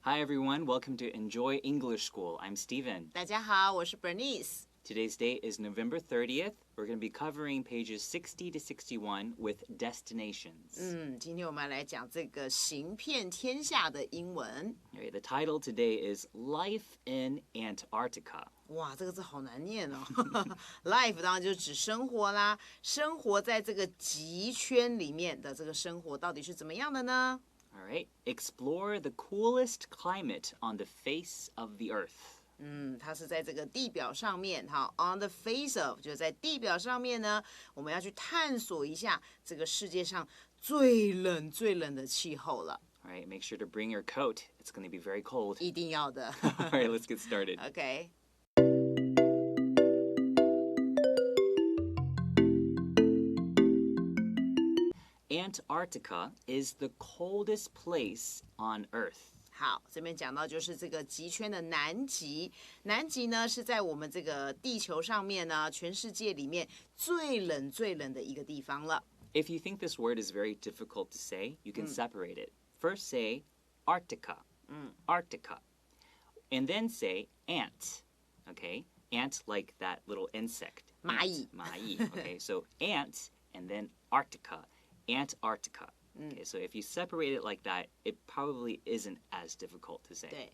Hi everyone, welcome to Enjoy English School. I'm Steven. 大家好，我是 Bernice. Today's date is November 30th. We're going to be covering pages 60 to 61 with Destinations. 今天我们来讲这个行遍天下的英文。Okay, the title today is Life in Antarctica. 哇，这个字好难念哦。Life 当然就指生活啦，生活在这个极圈里面的这个生活到底是怎么样的呢？ All right, explore the coolest climate on the face of the earth. 它是在这个地表上面，好 ，on the face of 就是在地表上面呢，我们要去探索一下这个世界上最冷的气候了。All right, make sure to bring your coat. It's going to be very cold. 一定要的。All right, let's get started. OK。Antarctica is the coldest place on Earth. 好，这边讲到就是这个极圈的南极。南极呢是在我们这个地球上面呢，全世界里面最冷的一个地方了。If you think this word is very difficult to say, you can separate it. First say Arctica, Arctica, and then say ant. Okay, ant like that little insect. 蚂蚁。蚂蚁. Okay, so ant and then Arctica, Antarctica. Okay, so if you separate it like that, it probably isn't as difficult to say. 对。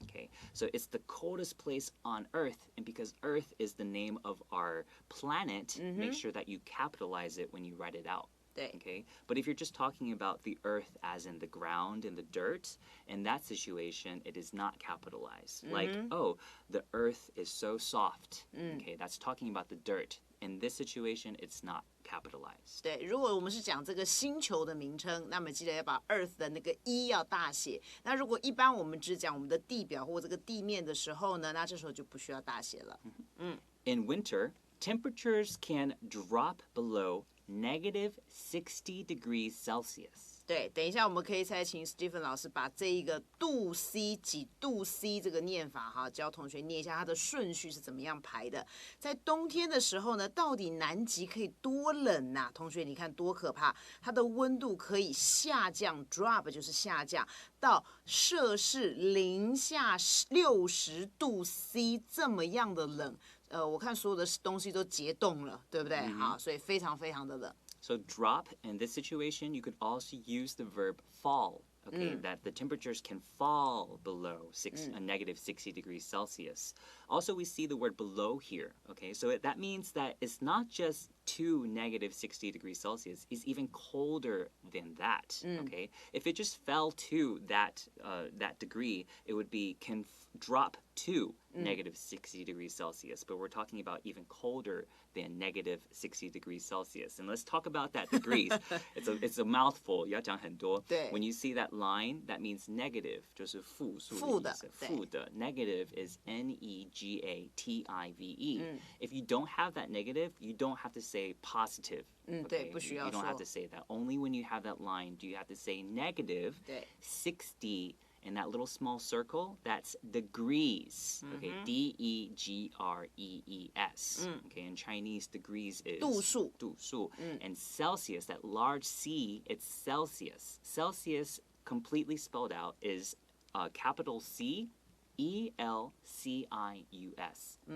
Okay, so it's the coldest place on Earth, and because Earth is the name of our planet, make sure that you capitalize it when you write it out. 对。 Okay, but if you're just talking about the Earth as in the ground and the dirt, in that situation, it is not capitalized. Like, oh, the Earth is so soft. Okay, that's talking about the dirt. In this situation, it's not capitalized. 对，如果我们是讲这个星球的名称，那么记得要把 Earth 的那个 E 要大写。那如果一般我们只讲我们的地表或这个地面的时候呢，那这时候就不需要大写了。In winter, temperatures can drop below -60 degrees Celsius. 对，等一下我们可以再请 Stephen 老师把这一个度 C 几度 C 这个念法哈，教同学念一下它的顺序是怎么样排的。在冬天的时候呢，到底南极可以多冷呐？同学你看多可怕，它的温度可以下降 drop 就是下降到摄氏零下60度 C 这么样的冷。我看所有的东西都结冻了，对不对？好，所以非常的冷。So drop, in this situation, you could also use the verb fall, okay, that the temperatures can fall below -60 degrees Celsius. Also, we see the word below here, okay, so that means that it's not just to -60 degrees Celsius, it's even colder than that, okay? If it just fell to that degree, it would be can drop to -60 degrees Celsius, but we're talking about even colder than -60 degrees Celsius. And let's talk about that degrees. It's a mouthful. 要讲很多。对。 When you see that line, that means negative, 就是负数的意思。负的。Negative is negative. If you don't have that negative, you don't have to say positive. 对，不需要 You 说。 don't have to say that. Only when you have that line do you have to say negative 对。 60. In that little small circle, that's degrees. Okay, Degrees. Okay, in Chinese, degrees is 度数。度数. And Celsius, that large C, it's Celsius. Celsius, completely spelled out, is capital C, ELCIUS.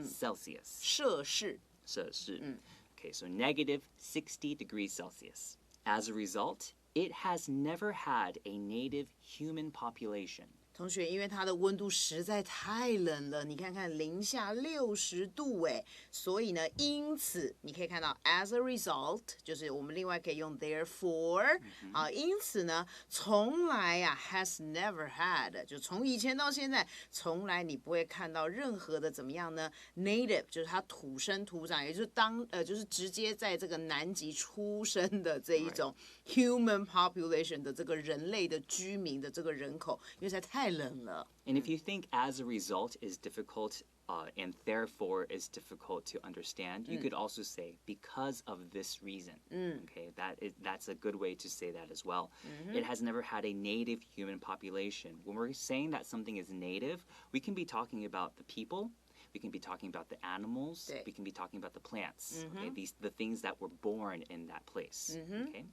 Celsius. 摄氏。摄氏. Okay, so -60 degrees Celsius. As a result, it has never had a native human population. 同学，因为它的温度实在太冷了，你看看零下60度哎，所以呢，因此你可以看到 as a result， 就是我们另外可以用 therefore，啊，因此呢，从来呀 has never had， 就从以前到现在，从来你不会看到任何的怎么样呢 native， 就是它土生土长，也就是就是直接在这个南极出生的这一种 human population 的这个人类的居民的这个人口，因为实在太冷了。 And if you think as a result is difficult and therefore is difficult to understand, you could also say because of this reason. Okay, that's a good way to say that as well. It has never had a native human population. When we're saying that something is native, we can be talking about the people. We can be talking about the animals. We can be talking about the plants. Okay, the things that were born in that place. Okay.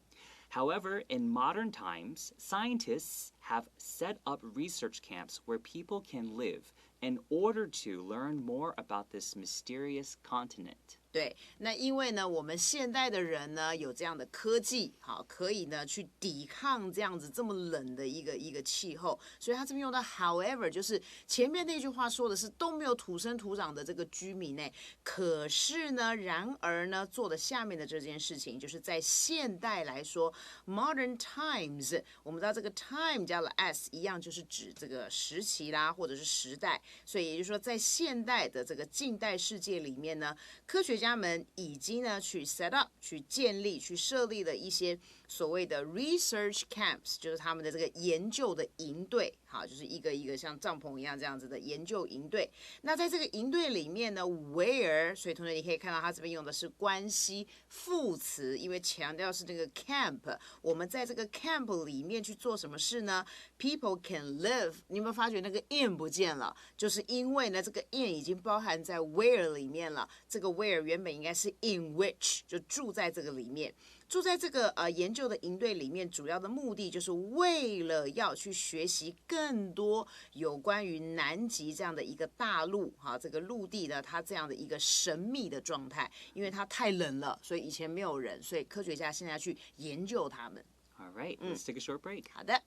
However, in modern times, scientists have set up research camps where people can live in order to learn more about this mysterious continent. 对，那因为呢，我们现代的人呢有这样的科技，好，可以呢去抵抗这样子这么冷的一个气候，所以他这边用到 however， 就是前面那句话说的是都没有土生土长的这个居民呢，可是呢，然而呢，做的下面的这件事情，就是在现代来说 ，modern times， 我们知道这个 time 加了 s 一样，就是指这个时期啦，或者是时代，所以也就是说，在现代的这个近代世界里面呢，科学家们已经呢去 set up 去建立去设立了一些所谓的 research camps， 就是他们的这个研究的营队，好，就是一个一个像帐篷一样这样子的研究营队。那在这个营队里面呢 ，where， 所以同学你可以看到它这边用的是关系副词，因为强调是这个 camp， 我们在这个 camp 里面去做什么事呢 ？People can live， 你有没有发觉那个 in 不见了？就是因为呢这个 in 已经包含在 where 里面了，这个 where 原本应该是 in which， 就住在这个里面。住在这个研究的营队里面，主要的目的就是为了要去学习更多有关于南极这样的一个大陆，哈，这个陆地呢，它这样的一个神秘的状态，因为它太冷了，所以以前没有人，所以科学家现在去研究它们。All right, let's take a short break. 好的。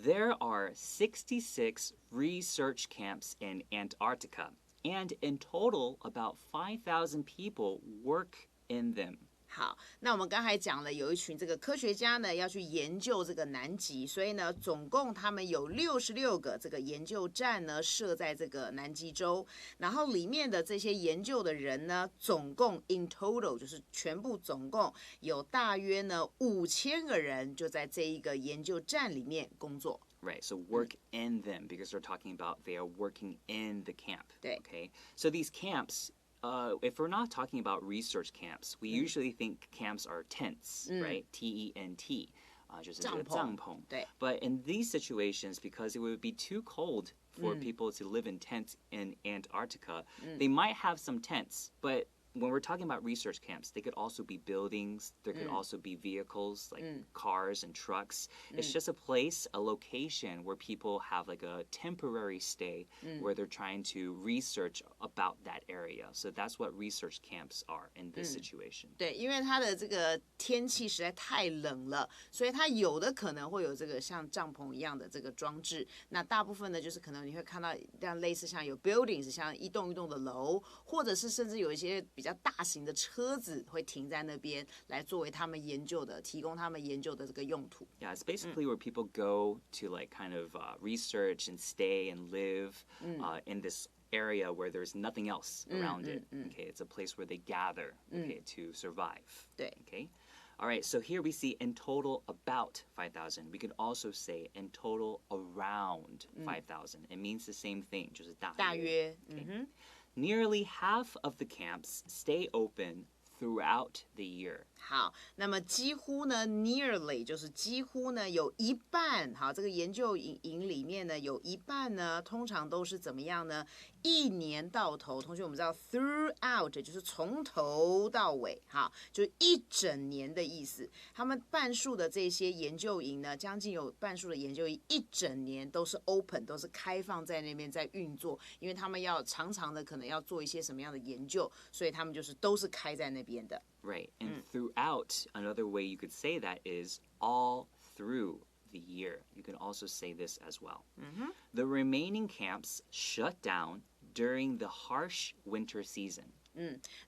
There are 66 research camps in Antarctica, and in total, about 5,000 people work in them. 好，那我们刚才讲了，有一群这个科学家呢要去研究这个南极，所以呢，总共他们有66个这个研究站呢设在这个南极洲，然后里面的这些研究的人呢，总共 in total 就是全部总共有大约呢5000个人就在这一个研究站里面工作。Right, so work in them because they're talking about they are working in the camp. 对。 Okay, so these camps, if we're not talking about research camps, we usually think camps are tents, right? T-E-N-T. 就是这个帐篷。对。But in these situations, because it would be too cold for people to live in tents in Antarctica, they might have some tents, but when we're talking about research camps, they could also be buildings. There could also be vehicles like cars and trucks. It's just a place, a location where people have like a temporary stay where they're trying to research about that area. So that's what research camps are in this situation. 对，因为它的这个天气实在太冷了，所以它有的可能会有这个像帐篷一样的这个装置。那大部分呢，就是可能你会看到像类似像有 buildings， 像一栋一栋的楼，或者是甚至有一些比较大型的车子会停在那边，来作为他们研究的，提供他们研究的这个用途。Yeah, it's basically where people go to like kind of research and stay and live in this area where there's nothing else around it. Okay, it's a place where they gather, okay, to survive. 对。 Okay. All right, so here we see in total about 5,000. We could also say in total around 5,000. It means the same thing, 就是大约。Okay. Nearly half of the camps stay open throughout the year. 好，那么几乎呢 ，nearly 就是几乎呢有一半，好，这个研究营里面呢有一半呢，通常都是怎么样呢？一年到头，同学我们知道 throughout 就是从头到尾，哈，就一整年的意思。他们半数的这些研究营呢，将近有半数的研究营一整年都是 open， 都是开放在那边在运作，因为他们要常常的可能要做一些什么样的研究，所以他们就是都是开在那边的。Right, and throughout, another way you could say that is all through the year. You can also say this as well. The remaining camps shut down during the harsh winter season.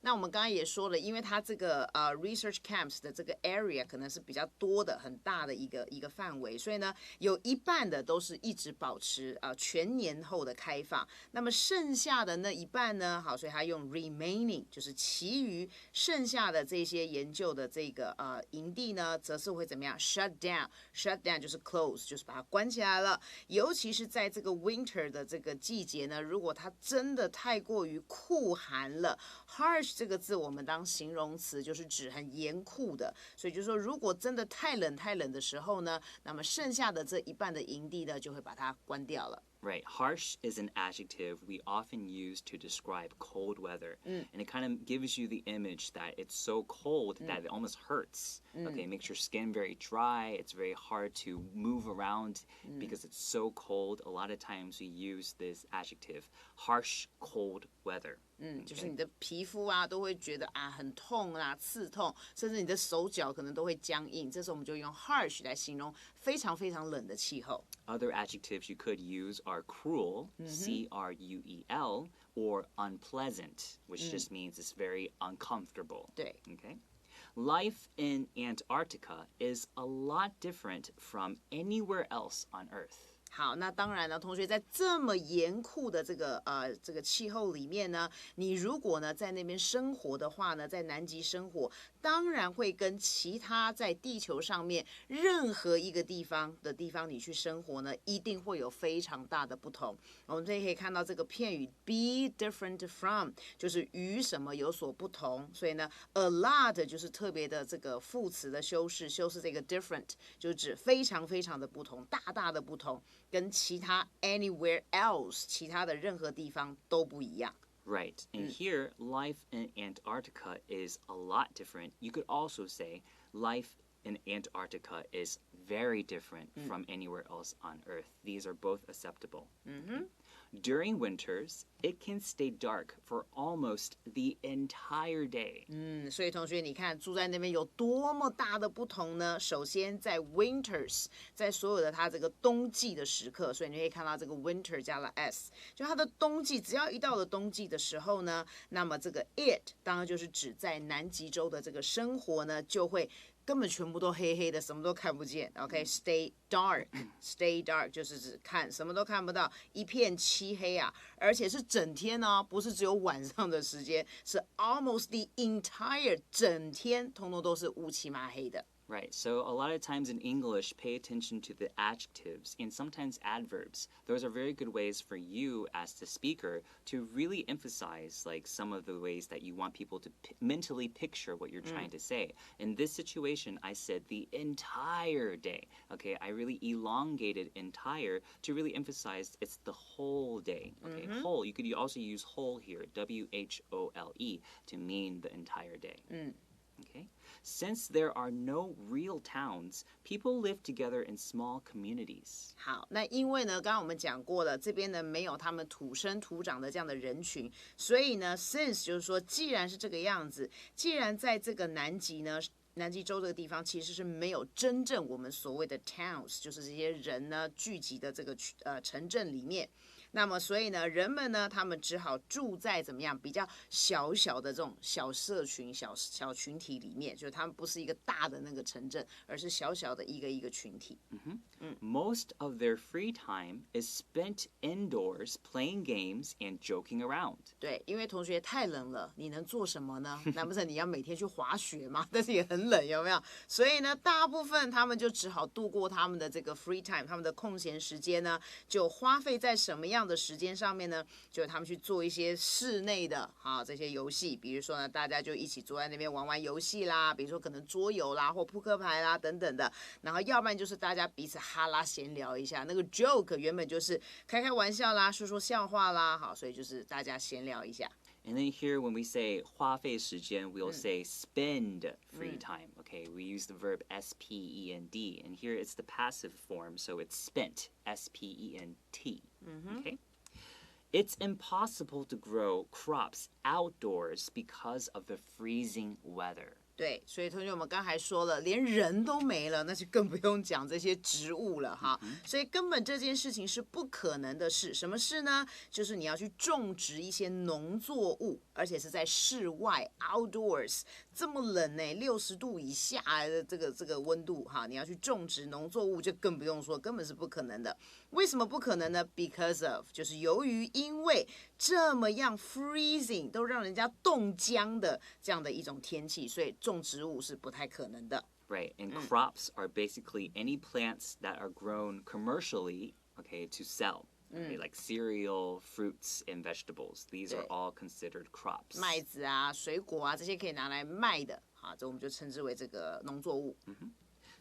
那我们刚刚也说了，因为它这个research camps 的这个 area 可能是比较多的、很大的一个范围，所以呢，有一半的都是一直保持全年后的开放。那么剩下的那一半呢，好，所以它用 remaining， 就是其余剩下的这些研究的这个营地呢，则是会怎么样 shut down。shut down 就是 close， 就是把它关起来了。尤其是在这个 winter 的这个季节呢，如果它真的太过于酷寒了。harsh 这个字我们当形容词就是指很严酷的，所以就是说如果真的太冷的时候呢，那么剩下的这一半的营地呢就会把它关掉了。Right. Harsh is an adjective we often use to describe cold weather. And it kind of gives you the image that it's so cold that it almost hurts. Okay, it makes your skin very dry. It's very hard to move around because it's so cold. A lot of times we use this adjective, harsh, cold weather. 就是你的皮肤啊都会觉得啊很痛啊刺痛，甚至你的手脚可能都会僵硬。这时候我们就用 harsh 来形容非常非常冷的气候。Other adjectives you could use are cruel, C-R-U-E-L, or unpleasant, which just means it's very uncomfortable. 对。 Okay. Life in Antarctica is a lot different from anywhere else on Earth. 好，那当然了，同学在这么严酷的这个气候里面呢，你如果呢在那边生活的话呢，在南极生活，当然会跟其他在地球上面任何一个地方你去生活呢，一定会有非常大的不同。我们这里可以看到这个片语 be different from， 就是与什么有所不同，所以呢 a lot 就是特别的这个副词的修饰这个 different 就是指非常非常的不同，大大的不同。跟其他 anywhere else 其他的任何地方都不一样。Right. And here, life in Antarctica is a lot different. You could also say life in Antarctica is very different from anywhere else on Earth. These are both acceptable. During winters, it can stay dark for almost the entire day. 所以同学你看住在那边有多么大的不同呢？首先在 winters， 在所有的它这个冬季的时刻，所以你可以看到这个 winter 加了 s， 就它的冬季，只要一到了冬季的时候呢，那么这个 it 当然就是指在南极洲的这个生活呢，就会根本全部都黑黑的，什么都看不见。OK，stay dark，stay dark 就是指看什么都看不到，一片漆黑啊，而且是整天哦，不是只有晚上的时间，是 almost the entire 整天，通通都是乌漆麻黑的。Right, so a lot of times in English, pay attention to the adjectives and sometimes adverbs. Those are very good ways for you as the speaker to really emphasize like some of the ways that you want people to mentally picture what you're trying to say. In this situation, I said the entire day. Okay, I really elongated entire to really emphasize it's the whole day. Okay, whole. You could also use whole here, W-H-O-L-E, to mean the entire day. Okay. Since there are no real towns, people live together in small communities. 好，那因为呢，刚刚我们讲过了，这边呢没有他们土生土长的这样的人群，所以呢 ，since 就是说，既然是这个样子，既然在这个南极呢。南极洲这个地方其实是没有真正我们所谓的 towns， 就是这些人呢聚集的这个城镇里面。那么所以呢，人们呢，他们只好住在怎么样比较小小的这种小社群、小群体里面，就是他们不是一个大的那个城镇，而是小小的一个群体。Most of their free time is spent indoors playing games and joking around. 对，因为同学太冷了，你能做什么呢？难不成你要每天去滑雪吗？但是也很冷，有没有？所以呢，大部分他们就只好度过他们的这个 free time， 他们的空闲时间呢，就花费在什么样的时间上面呢？就他们去做一些室内的这些游戏，比如说呢，大家就一起坐在那边玩游戏啦，比如说可能桌游啦或扑克牌啦等等的，然后要不然就是大家彼此哈拉闲聊一下，那个 joke 原本就是开玩笑啦，说笑话啦，好，所以就是大家闲聊一下。And then here, when we say 花费时间, we'll say spend free time. Okay, we use the verb S-P-E-N-D, and here it's the passive form, so it's spent, S-P-E-N-T. Okay. It's impossible to grow crops outdoors because of the freezing weather. 对，所以同学我们刚才说了，连人都没了，那就更不用讲这些植物了哈。所以根本这件事情是不可能的事。什么事呢？就是你要去种植一些农作物，而且是在室外 outdoors， 这么冷呢，60度以下的这个温度哈，你要去种植农作物就更不用说，根本是不可能的。为什么不可能呢 ？Because of 就是因为这么样 freezing 都让人家冻僵的这样的一种天气，所以种植物是不太可能的。Right, and crops are basically any plants that are grown commercially, okay, to sell. Okay, like cereal, fruits, and vegetables. These are all considered crops. 麦子啊、水果啊，这些可以拿来卖的，这我们就称之为这个农作物。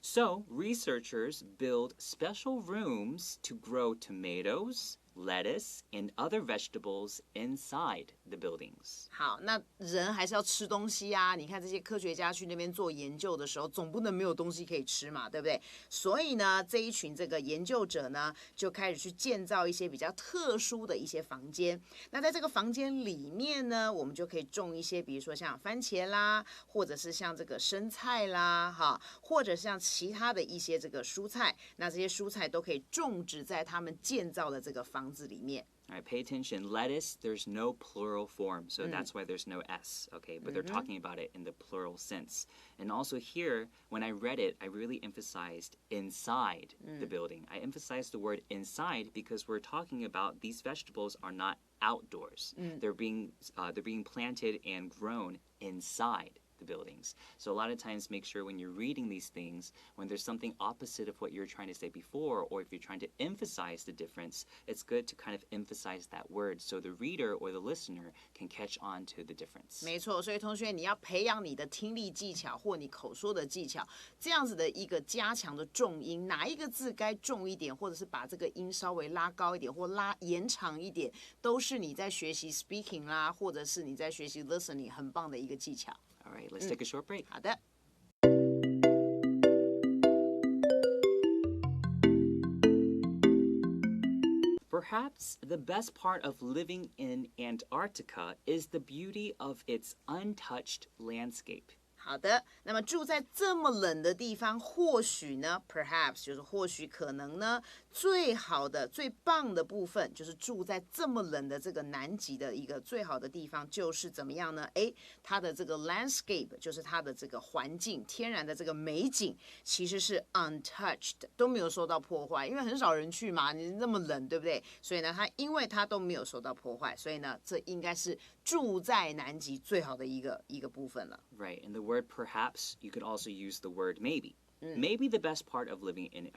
So, researchers build special rooms to grow tomatoes, lettuce, and other vegetables inside the buildings. 好，那人还是要吃东西啊。你看这些科学家去那边做研究的时候，总不能没有东西可以吃嘛，对不对？所以呢，这一群这个研究者呢，就开始去建造一些比较特殊的一些房间。那在这个房间里面呢，我们就可以种一些，比如说像番茄啦，或者是像这个生菜啦，哈，或者像其他的一些这个蔬菜。那这些蔬菜都可以种植在他们建造的这个房子里面。All right, pay attention. Lettuce, there's no plural form, so that's why there's no S, okay? But they're talking about it in the plural sense. And also here, when I read it, I really emphasized inside the building. I emphasized the word inside because we're talking about these vegetables are not outdoors. They're being planted and grown inside the buildings. So a lot of times make sure when you're reading these things, when there's something opposite of what you're trying to say before, or if you're trying to emphasize the difference, it's good to kind of emphasize that word so the reader or the listener can catch on to the difference. 没错，所以同学你要培养你的听力技巧或你口说的技巧，这样子的一个加强的重音，哪一个字该重一点，或者是把这个音稍微拉高一点或延长一点，都是你在学习 speaking 啦，或者是你在学习 listening 很棒的一个技巧。All right, let's take a short break. 好的。Perhaps the best part of living in Antarctica is the beauty of its untouched landscape. 好的，那么住在这么冷的地方，或许呢 ，perhaps 就是或许可能呢，最好的、最棒的部分就是住在这么冷的这个南极的一个最好的地方，就是怎么样呢？诶，它的这个 landscape 就是它的这个环境，天然的这个美景，其实是 untouched 都没有受到破坏，因为很少人去嘛，你那么冷，对不对？所以呢，因为它都没有受到破坏，所以呢，这应该是住在南极最好的一个部分了。Right, and the word perhaps, you could also use the word maybe. Maybe the best part of living in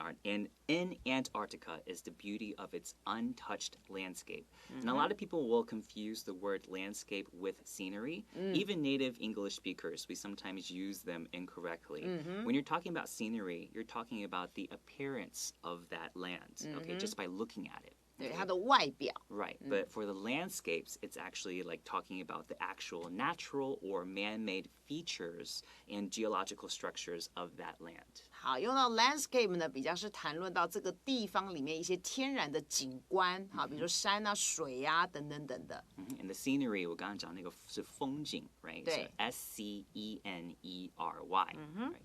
Antarctica is the beauty of its untouched landscape. And a lot of people will confuse the word landscape with scenery. Even native English speakers, we sometimes use them incorrectly. When you're talking about scenery, you're talking about the appearance of that land, okay, just by looking at it. 对它的外表。Right, but for the landscapes, it's actually like talking about the actual natural or man-made features and geological structures of that land. 好，用到 landscape 呢，比较是谈论到这个地方里面一些天然的景观，好，比如说山啊、水啊等等等的。And the scenery, 我刚刚讲那个是风景 right? 对。So SCENERY, right?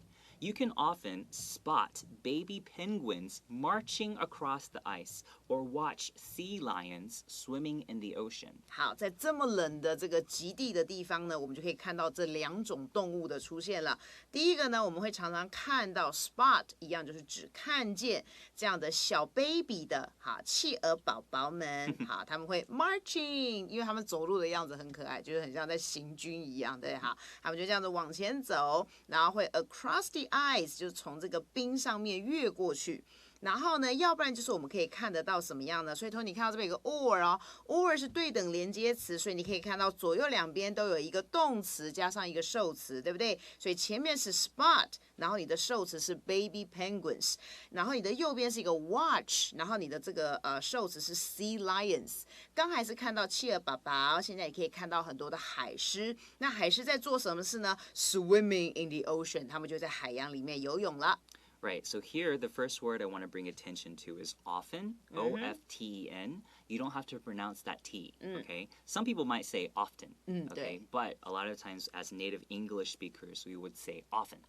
You can often spot baby penguins marching across the ice or watch sea lions swimming in the ocean. 好，在这么冷的这个极地的地方呢，我们就可以看到这两种动物的出现了。第一个呢，我们会常常看到 spot 一样，就是只看见这样的小 baby 的企鹅宝宝们，好，他们会 marching， 因为他们走路的样子很可爱，就是很像在行军一样，对哈，他们就这样子往前走，然后会 across the ice 就是从这个冰上面越过去。然后呢，要不然就是我们可以看得到什么样呢？所以你看到这边有个 or 哦 ，or 是对等连接词，所以你可以看到左右两边都有一个动词加上一个受词，对不对？所以前面是 spot， 然后你的受词是 baby penguins， 然后你的右边是一个 watch， 然后你的这个受词是 sea lions。刚还是看到企鹅宝宝，现在也可以看到很多的海狮。那海狮在做什么事呢 ？Swimming in the ocean， 他们就在海洋里面游泳了。Right, so here the first word I want to bring attention to is often, O-F-T-E-N. You don't have to pronounce that T, okay? Some people might say often, okay? But a lot of times as native English speakers, we would say often,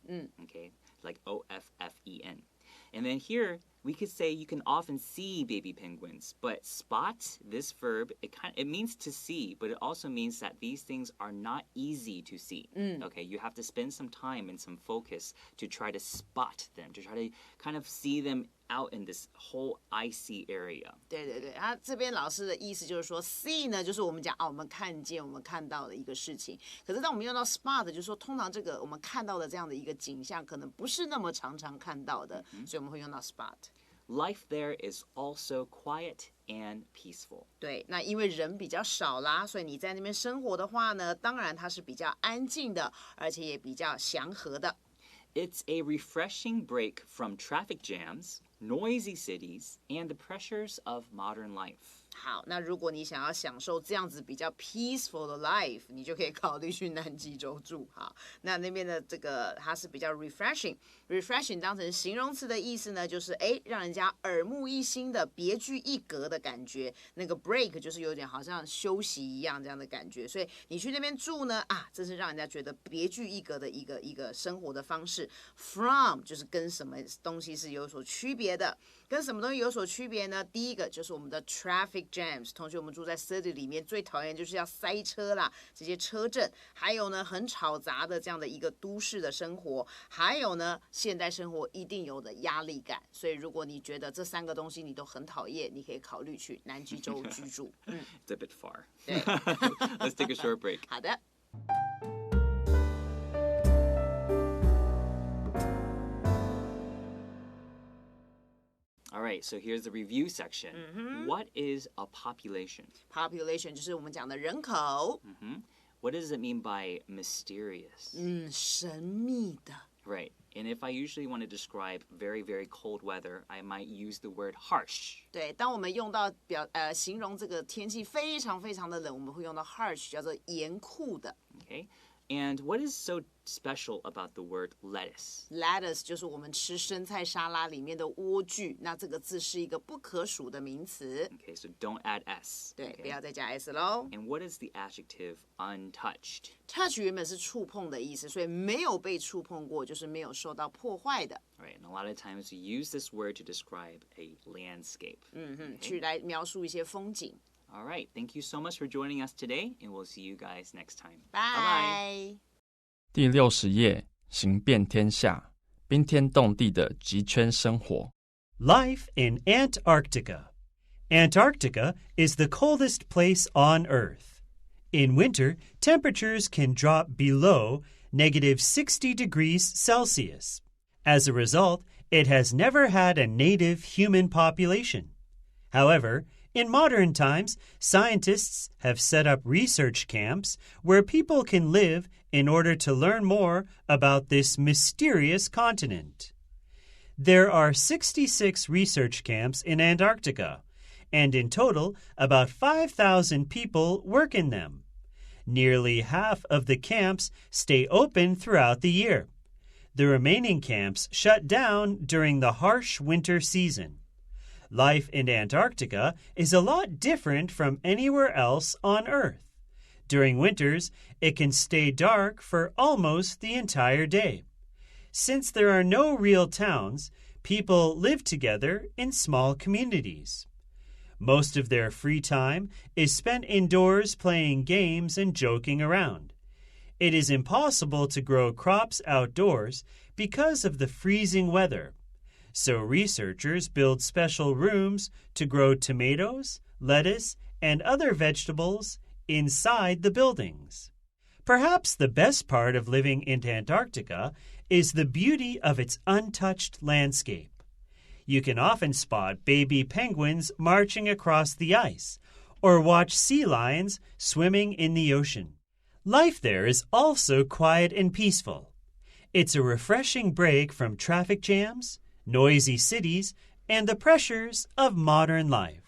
okay? Like O-F-F-E-N. And then here, we could say you can often see baby penguins, but spot, this verb, it means to see, but it also means that these things are not easy to see. Okay, you have to spend some time and some focus to try to spot them, to try to kind of see them out in this whole icy area. 对对对，他这边老师的意思就是说 see 呢，就是我们讲我们看见、我们看到的一个事情。可是当我们用到 spot， 就是说通常这个我们看到的这样的一个景象，可能不是那么常看到的，所以我们会用到 spot。Life there is also quiet and peaceful. 对，那因为人比较少啦，所以你在那边生活的话呢，当然它是比较安静的，而且也比较祥和的。It's a refreshing break from traffic jams, noisy cities, and the pressures of modern life. 好，那如果你想要享受这样子比较 peaceful 的 life， 你就可以考虑去南极洲住。好，那边的这个它是比较 refreshing 当成形容词的意思呢，就是让人家耳目一新的别具一格的感觉。那个 break 就是有点好像休息一样这样的感觉，所以你去那边住呢，这是让人家觉得别具一格的一个生活的方式。From 就是跟什么东西是有所区别的，跟什么东西有所区别呢？第一个就是我们的 traffic jams， 同学我们住在 city 里面最讨厌就是要塞车啦，这些车阵，还有呢很吵杂的这样的一个都市的生活，还有呢现代生活一定有的压力感。所以如果你觉得这3个东西你都很讨厌，你可以考虑去南极洲居住。It's a bit far. 对Let's take a short break. 好的。All right, so here's the review section. What is a population? Population 就是我们讲的人口。What does it mean by mysterious? 神秘的。Right, and if I usually want to describe very, very cold weather, I might use the word harsh. 对，当我们用到形容这个天气非常非常的冷，我们会用到 harsh， 叫做严酷的。Okay, and what is so special about the word lettuce? Lettuce 就是我们吃生菜沙拉里面的莴苣，那这个字是一个不可数的名词。Okay, so don't add s. 对， Okay. 不要再加 s 咯。And what is the adjective untouched? Touch 原本是触碰的意思，所以没有被触碰过，就是没有受到破坏的。Right, and a lot of times we use this word to describe a landscape. 去来描述一些风景。All right, thank you so much for joining us today, and we'll see you guys next time. Bye. 第60页，行遍天下，冰天冻地的极圈生活。Life in Antarctica. Antarctica is the coldest place on Earth. In winter, temperatures can drop below -60 degrees Celsius. As a result, it has never had a native human population. However, in modern times, scientists have set up research camps where people can live in order to learn more about this mysterious continent. There are 66 research camps in Antarctica, and in total, about 5,000 people work in them. Nearly half of the camps stay open throughout the year. The remaining camps shut down during the harsh winter season. Life in Antarctica is a lot different from anywhere else on Earth. During winters, it can stay dark for almost the entire day. Since there are no real towns, people live together in small communities. Most of their free time is spent indoors playing games and joking around. It is impossible to grow crops outdoors because of the freezing weather. So researchers build special rooms to grow tomatoes, lettuce, and other vegetables inside the buildings. Perhaps the best part of living in Antarctica is the beauty of its untouched landscape. You can often spot baby penguins marching across the ice, or watch sea lions swimming in the ocean. Life there is also quiet and peaceful. It's a refreshing break from traffic jams, noisy cities, and the pressures of modern life.